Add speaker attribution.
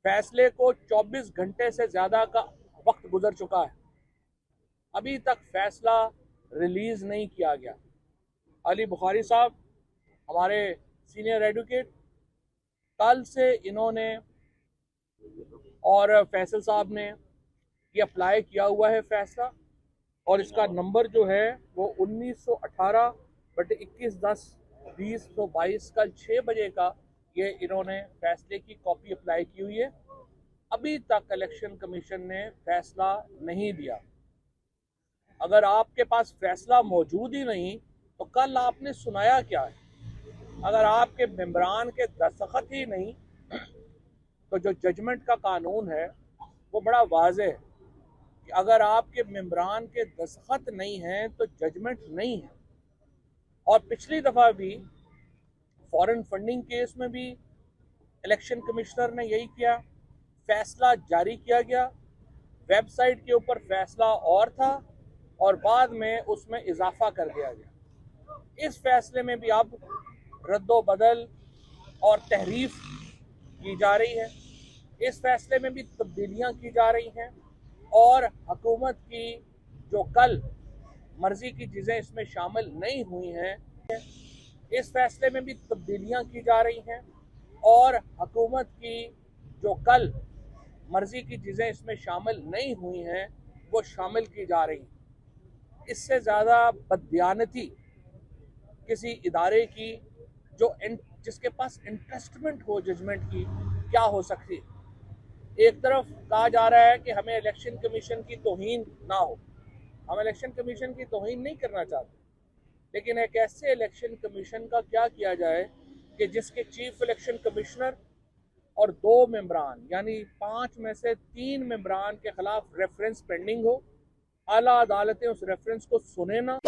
Speaker 1: फैसले को 24 घंटे से ज़्यादा का वक्त गुजर चुका है, अभी तक फैसला रिलीज नहीं किया गया। अली बुखारी साहब हमारे सीनियर एडवोकेट, कल से इन्होंने और फैसल साहब ने ये अप्लाई किया हुआ है फैसला, और इसका नंबर जो है वो 1918/21/10/2022 कल 6 बजे का ये इन्होंने फैसले की कॉपी अप्लाई की हुई है। अभी तक इलेक्शन कमीशन ने फैसला नहीं दिया। अगर आपके पास फैसला मौजूद ही नहीं तो कल आपने सुनाया क्या है? अगर आपके मेंबरान के दस्तखत ही नहीं तो जो जजमेंट का कानून है वो बड़ा वाज़ेह है कि अगर आपके मेंबरान के दस्तखत नहीं हैं तो जजमेंट नहीं है। और पिछली दफ़ा भी फॉरेन फंडिंग केस में भी इलेक्शन कमिश्नर ने यही किया, फैसला जारी किया गया, वेबसाइट के ऊपर फैसला और था और बाद में उसमें इजाफा कर दिया गया। इस फैसले में भी अब रद्दो बदल और तहरीफ की जा रही है, इस फैसले में भी तब्दीलियां की जा रही हैं और हुकूमत की जो कल मर्जी की चीज़ें इसमें शामिल नहीं हुई हैं, इस फैसले में भी तब्दीलियां की जा रही हैं और हुकूमत की जो कल मर्जी की चीज़ें इसमें शामिल नहीं हुई हैं वो शामिल की जा रही हैं। इससे ज़्यादा बददियानती किसी इदारे की जिसके पास इंटरेस्टमेंट हो जजमेंट की क्या हो सकती है। एक तरफ कहा जा रहा है कि हमें इलेक्शन कमीशन की तौहीन ना हो, हम इलेक्शन कमीशन की तौहीन नहीं करना चाहते, लेकिन एक ऐसे इलेक्शन कमीशन का क्या किया जाए कि जिसके चीफ इलेक्शन कमिश्नर और 2 मेंबरान यानी 5 में से 3 मेंबरान के खिलाफ रेफरेंस पेंडिंग हो, आला अदालतें उस रेफरेंस को सुने ना।